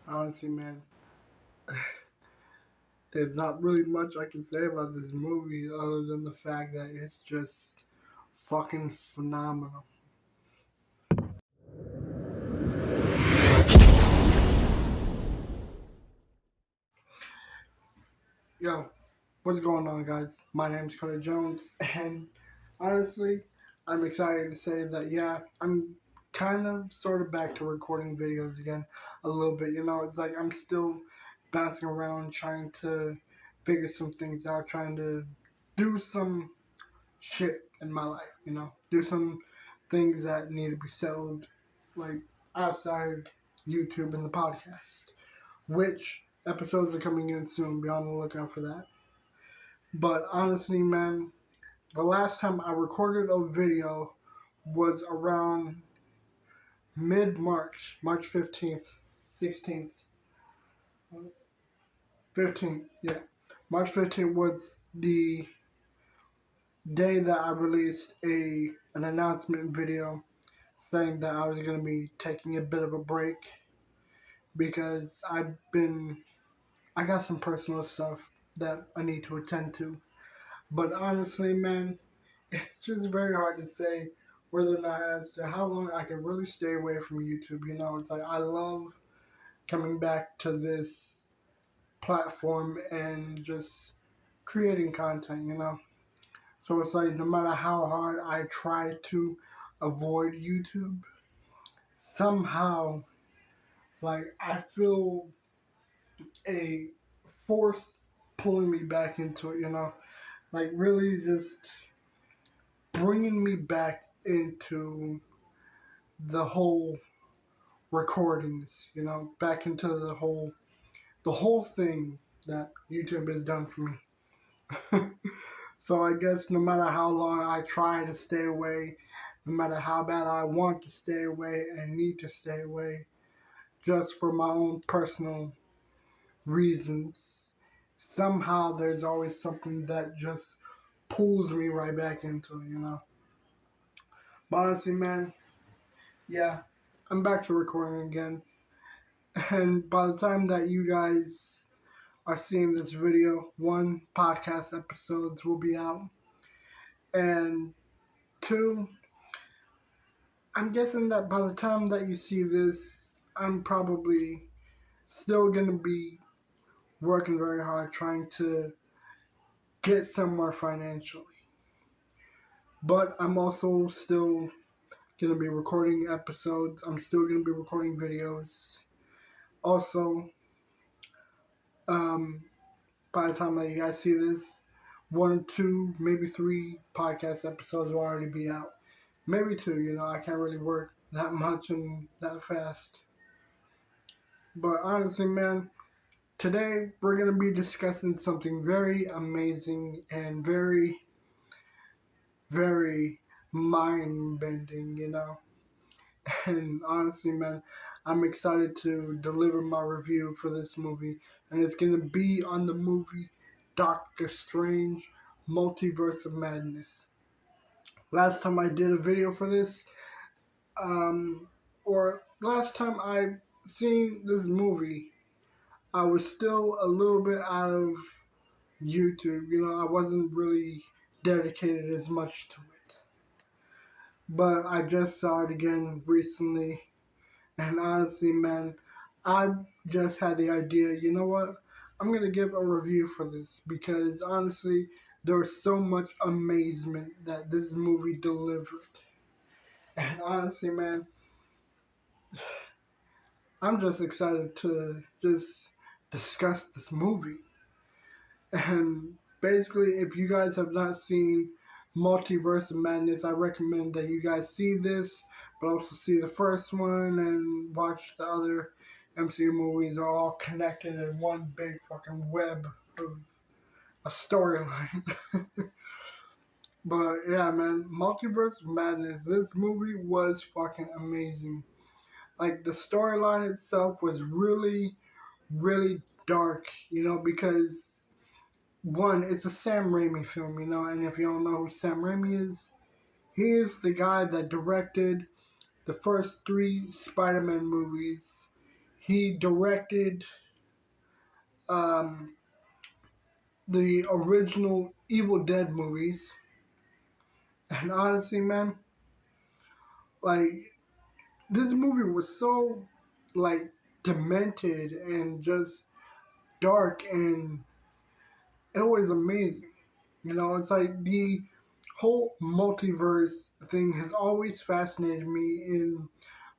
Honestly, man, there's not really much I can say about this movie other than the fact that it's just fucking phenomenal. Yo, what's going on, guys? My name's Carter Jones, and honestly, I'm excited to say that, yeah, I'm kind of sort of back to recording videos again a little bit. It's like I'm still bouncing around trying to figure some things out, trying to do some shit in my life, do some things that need to be settled, like outside YouTube and the podcast, which episodes are coming in soon. Be on the lookout for that. But honestly, man, the last time I recorded a video was around mid-March, March 15th, 16th, 15th, yeah. March 15th was the day that I released an announcement video saying that I was going to be taking a bit of a break because I got some personal stuff that I need to attend to. But honestly, man, it's just very hard to say whether or not as to how long I can really stay away from YouTube. It's like I love coming back to this platform and just creating content. So it's like no matter how hard I try to avoid YouTube, somehow, like, I feel a force pulling me back into it. Like really just bringing me back into the whole recordings, back into the whole thing that YouTube has done for me. So I guess no matter how long I try to stay away, no matter how bad I want to stay away and need to stay away, just for my own personal reasons, somehow there's always something that just pulls me right back into it. But honestly, man, yeah, I'm back to recording again. And by the time that you guys are seeing this video, one, podcast episodes will be out. And two, I'm guessing that by the time that you see this, I'm probably still going to be working very hard trying to get somewhere financially. But I'm also still going to be recording episodes. I'm still going to be recording videos. Also, um, by the time that you guys see this, one, two, maybe three podcast episodes will already be out. Maybe two, I can't really work that much and that fast. But honestly, man, today we're going to be discussing something very amazing and very, very mind-bending. And honestly, man, I'm excited to deliver my review for this movie. And it's going to be on the movie Doctor Strange Multiverse of Madness. Last time I did a video for this, or last time I seen this movie, I was still a little bit out of YouTube. I wasn't really dedicated as much to it. But I just saw it again recently, and honestly, man, I just had the idea, you know what? I'm going to give a review for this because honestly, there's so much amazement that this movie delivered. And honestly, man, I'm just excited to just discuss this movie. And basically, if you guys have not seen Multiverse of Madness, I recommend that you guys see this, but also see the first one and watch the other MCU movies. Are all connected in one big fucking web of a storyline. But yeah, man, Multiverse of Madness, this movie was fucking amazing. Like, the storyline itself was really, really dark, because one, it's a Sam Raime film, and if you don't know who Sam Raime is, he is the guy that directed the first three Spider-Man movies. He directed um, the original Evil Dead movies. And honestly, man, like, this movie was so, like, demented and just dark, and it was amazing. You know, it's like the whole multiverse thing has always fascinated me in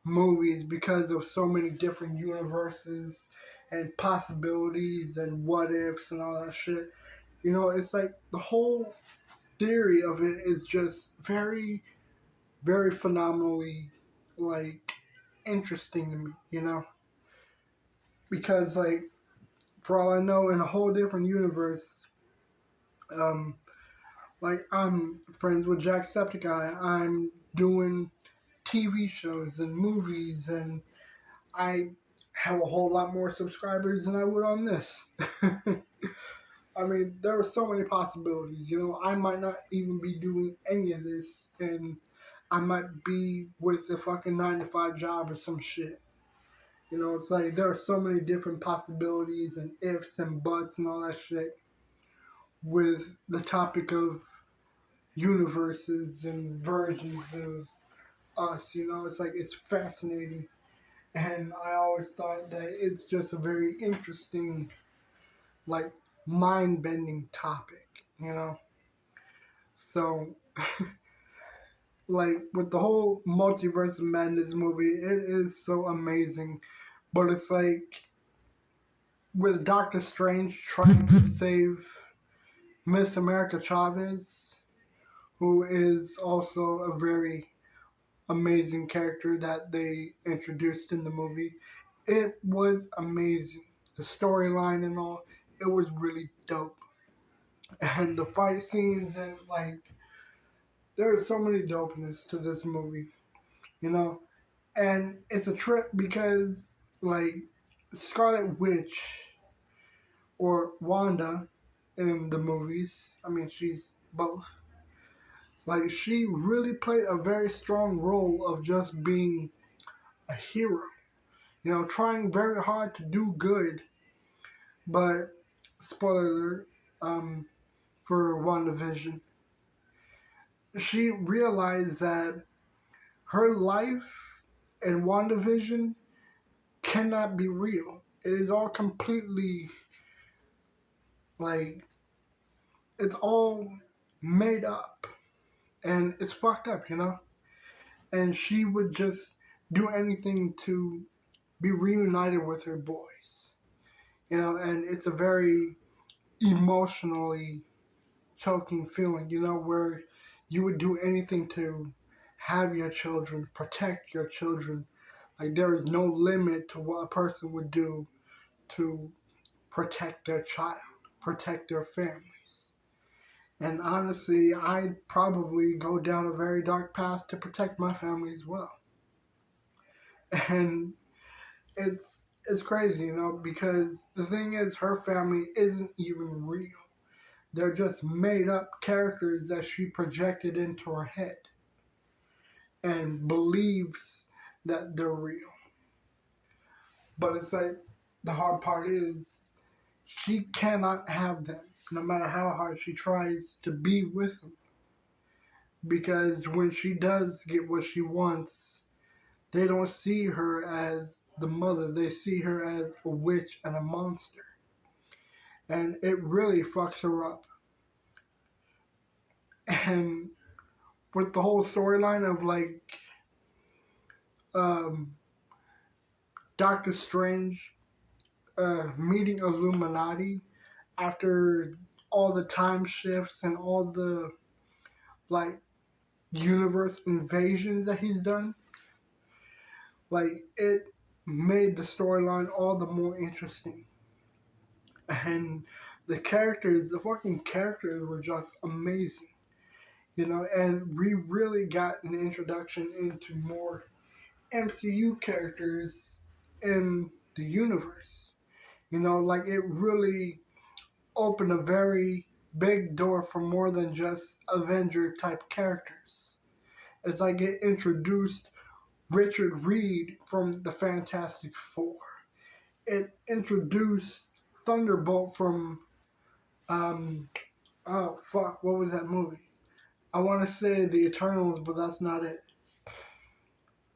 movies because of so many different universes and possibilities and what ifs and all that shit. You know, it's like the whole theory of it is just very, very phenomenally, like, interesting to me, you know? Because, like, for all I know, in a whole different universe, um, like, I'm friends with Jacksepticeye. I'm doing TV shows and movies, and I have a whole lot more subscribers than I would on this. I mean, there are so many possibilities. You know, I might not even be doing any of this, and I might be with a fucking 9 to 5 job or some shit. You know, it's like there are so many different possibilities and ifs and buts and all that shit with the topic of universes and versions of us. You know, it's like it's fascinating. And I always thought that it's just a very interesting, like, mind bending topic, you know? So, like, with the whole Multiverse of Madness movie, it is so amazing. But it's like, with Doctor Strange trying to save Miss America Chavez, who is also a very amazing character that they introduced in the movie, it was amazing. The storyline and all, it was really dope. And the fight scenes, and, like, there's so many dopeness to this movie, you know? And it's a trip because, like, Scarlet Witch, or Wanda in the movies, I mean, she's both, like, she really played a very strong role of just being a hero, you know, trying very hard to do good, but, spoiler alert, for WandaVision, she realized that her life in WandaVision cannot be real. It is all completely, like, it's all made up. And it's fucked up, you know? And she would just do anything to be reunited with her boys. You know, and it's a very emotionally choking feeling, you know, where you would do anything to have your children, protect your children. Like, there is no limit to what a person would do to protect their child, protect their families. And honestly, I'd probably go down a very dark path to protect my family as well. And it's crazy, you know, because the thing is, her family isn't even real. They're just made up characters that she projected into her head and believes that they're real. But it's like, the hard part is, she cannot have them, no matter how hard she tries to be with them. Because when she does get what she wants, they don't see her as the mother. They see her as a witch and a monster. And it really fucks her up. And with the whole storyline of, like, um, Doctor Strange meeting Illuminati after all the time shifts and all the, like, universe invasions that he's done, like, it made the storyline all the more interesting. And the fucking characters were just amazing, you know, and we really got an introduction into more MCU characters in the universe. You know, like, it really opened a very big door for more than just Avenger type characters. It's like it introduced Richard Reed from the Fantastic Four. it introduced Thunderbolt from oh fuck, what was that movie? I want to say The Eternals, but that's not it.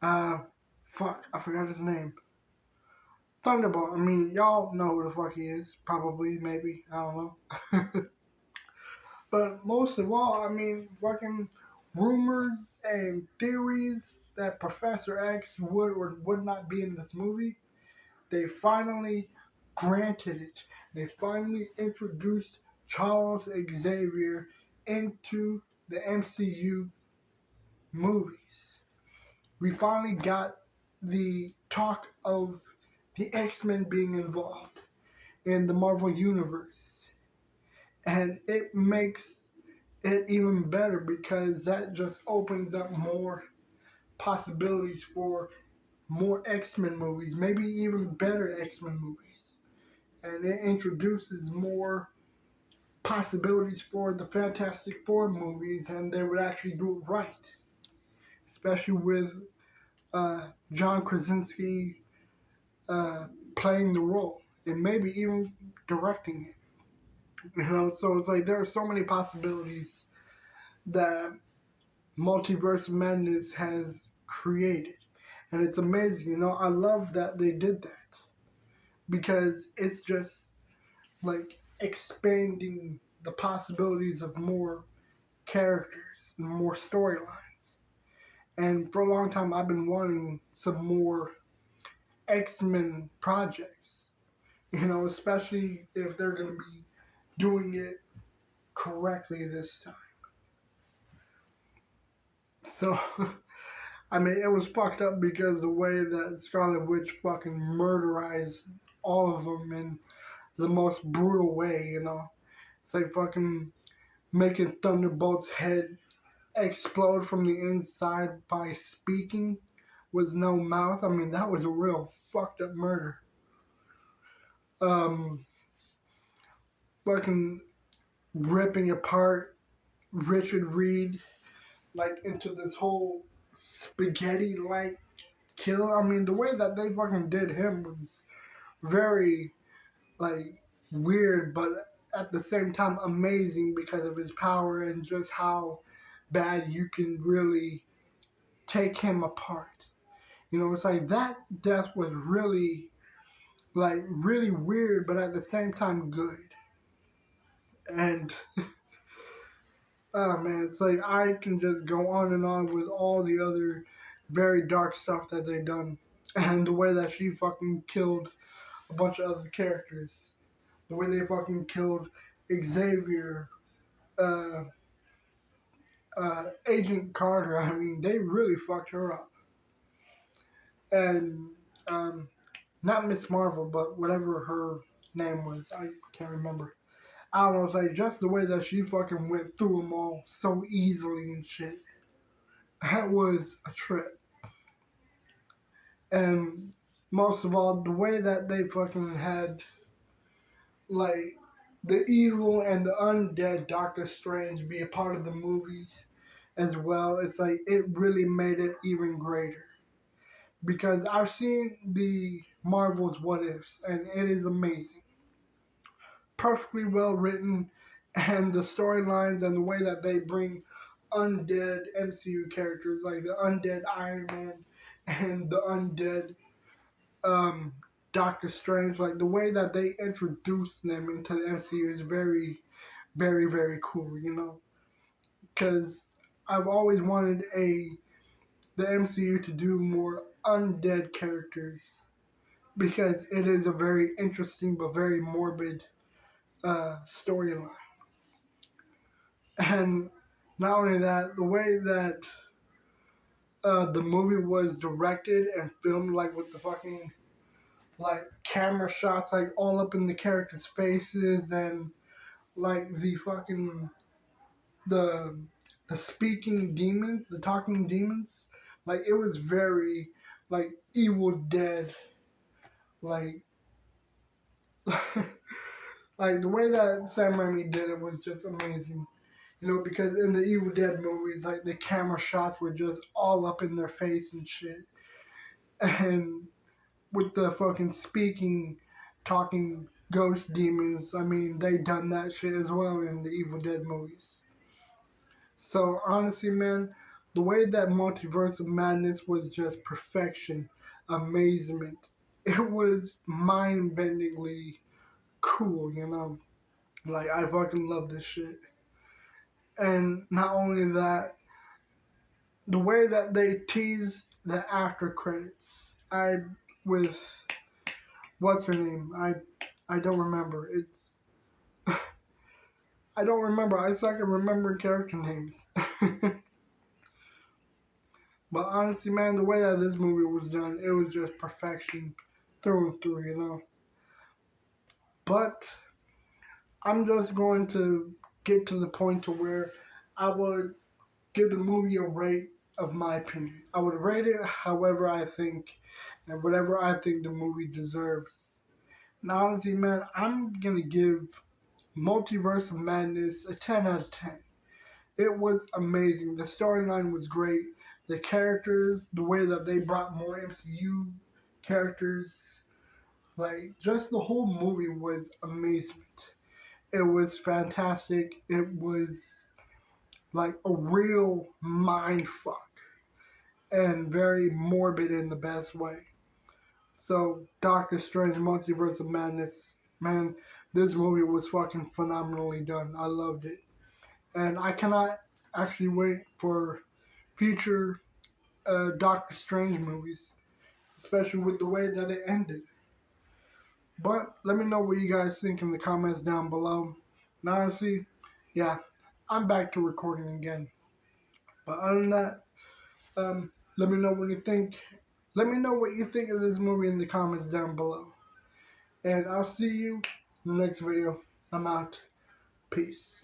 Uh, fuck, I forgot his name. Thunderbolt. I mean, y'all know who the fuck he is. Probably, maybe, I don't know. But most of all, I mean, fucking rumors and theories that Professor X would or would not be in this movie, they finally granted it. They finally introduced Charles Xavier into the MCU movies. We finally got the talk of the X-Men being involved in the Marvel Universe. And it makes it even better because that just opens up more possibilities for more X-Men movies, maybe even better X-Men movies. And it introduces more possibilities for the Fantastic Four movies, and they would actually do it right, especially with John Krasinski playing the role and maybe even directing it. So it's like there are so many possibilities that Multiverse Madness has created, and it's amazing. I love that they did that because it's just like expanding the possibilities of more characters and more storylines. And for a long time, I've been wanting some more X-Men projects, especially if they're going to be doing it correctly this time. So, I mean, it was fucked up because the way that Scarlet Witch fucking murderized all of them in the most brutal way. It's like fucking making Thunderbolt's head explode from the inside by speaking with no mouth. I mean, that was a real fucked up murder. Um, Fucking ripping apart Richard Reed like into this whole spaghetti like kill. I mean, the way that they fucking did him was very like weird, but at the same time amazing because of his power and just how bad you can really take him apart. It's like that death was really like really weird, but at the same time good. And oh man, it's like I can just go on and on with all the other very dark stuff that they done, and the way that she fucking killed a bunch of other characters, the way they fucking killed Xavier, uh, Agent Carter. I mean, they really fucked her up, and not Miss Marvel, but whatever her name was, I can't remember. I don't know, it's like just the way that she fucking went through them all so easily and shit. That was a trip. And most of all, the way that they fucking had, like, the evil and the undead Doctor Strange be a part of the movie as well, it's like, it really made it even greater. Because I've seen the Marvel's What Ifs, and it is amazing. Perfectly well written, and the storylines and the way that they bring undead MCU characters, like the undead Iron Man and the undead Doctor Strange, like the way that they introduce them into the MCU is very, very, very cool, because I've always wanted the MCU to do more undead characters because it is a very interesting but very morbid storyline. And not only that, the way that the movie was directed and filmed, like with the fucking like camera shots, like all up in the characters' faces, and like the the speaking demons, the talking demons, like it was very like Evil Dead, like like the way that Sam Raime did it was just amazing. Because in the Evil Dead movies, like the camera shots were just all up in their face and shit. And with the fucking speaking, talking ghost demons. I mean, they done that shit as well in the Evil Dead movies. So honestly, man, the way that Multiverse of Madness was just perfection, amazement. It was mind-bendingly cool, you know. Like, I fucking love this shit. And not only that, the way that they teased the after credits, with what's her name? I don't remember. I don't remember. I suck at remembering character names. But honestly, man, the way that this movie was done, it was just perfection through and through, you know. But I'm just going to get to the point to where I would give the movie a rate of my opinion. I would rate it however I think and whatever I think the movie deserves. And honestly, man, I'm gonna give Multiverse of Madness a 10 out of 10. It was amazing. The storyline was great. The characters, the way that they brought more MCU characters, like just the whole movie was amazement. It was fantastic. It was like a real mind fuck and very morbid in the best way. So, Doctor Strange Multiverse of Madness, man, this movie was fucking phenomenally done. I loved it. And I cannot actually wait for future Doctor Strange movies, especially with the way that it ended. But let me know what you guys think in the comments down below. And honestly, yeah, I'm back to recording again. But other than that, let me know what you think. Let me know what you think of this movie in the comments down below. And I'll see you in the next video. I'm out. Peace.